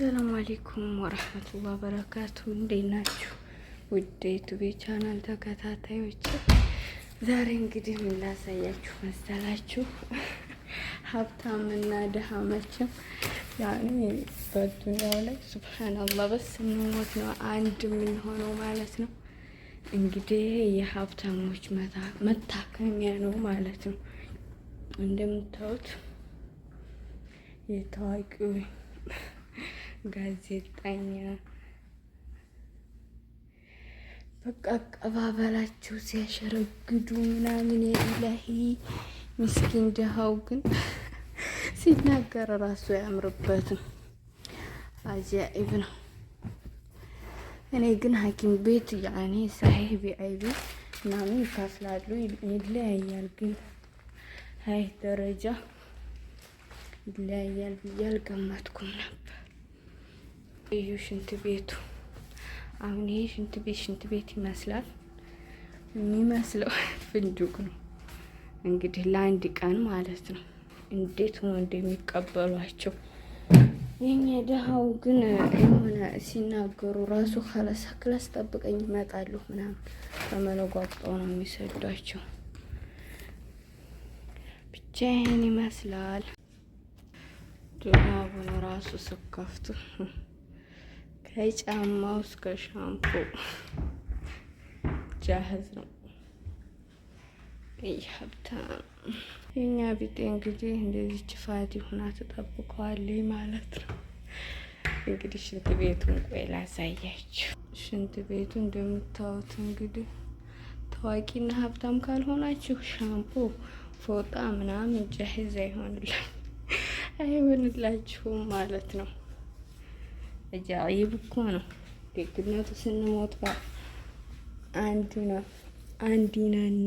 ሰላም አለይኩም ወራህመቱላሂ ወበረካቱ። እንዴት ናችሁ? ውድ ዩቲዩብ ቻናል ተከታታዮች፣ ዛሬ እንግዲህ ምን ላሳያችሁ መሰላችሁ? ሀብታምና ድሃ መቼም ያኔ በዱንያው ላይ ሱብሃንአላህ በስንሞት ነው አንድ የምንሆነው ማለት ነው። እንግዲህ የሀብታሞች መታከሚያ ነው ማለት ነው። እንደምታዩት የታዋቂው ጋዜጠኛ በቃ አቀባበላቸው ሲያሸረግዱ ምናምን የኢላሂ ምስኪን ድሃው ግን ሲናገር ራሱ አያምርበትም። አጃኢብ ነው። እኔ ግን ሐኪም ቤት ያኔ ሳሂህ ቢአይቢ ምናምን ይከፍላሉ፣ ይለያያል። ግን ሀይ ደረጃ ይለያያል ብዬ አልገመትኩም ነበር። እዩ ሽንት ቤቱ። አሁን ይሄ ሽንት ቤት ይመስላል። የሚመስለው ፍንዱቅ ነው እንግዲህ ለአንድ ቀን ማለት ነው። እንዴት ነው እንደሚቀበሏቸው። የኛ ደሃው ግን የሆነ ሲናገሩ ራሱ ክላስ ጠብቀኝ ይመጣሉ ምናምን በመለጓቅጠው ነው የሚሰዷቸው። ብቻ ይሄን ይመስላል። ድባቡን ራሱ ስከፍቱ ከጫማው እስከ ሻምፖ ጃህዝ ነው። ሀብታም የኛ ቢጤ እንግዲህ እንደዚህ ችፋት ሁና ትጠብቀዋለች ማለት ነው። እንግዲህ ሽንት ቤቱን ቆይ ላሳያችሁ። ሽንት ቤቱ እንደምታዩት እንግዲህ ታዋቂና ሀብታም ካልሆናችሁ ሻምፖ ፎጣ ምናምን ጃህዝ አይሆንላችሁም ማለት ነው። አጃኢብ እኮ ነው። ደግነቱ ስንሞት ጋር አንድ ነን።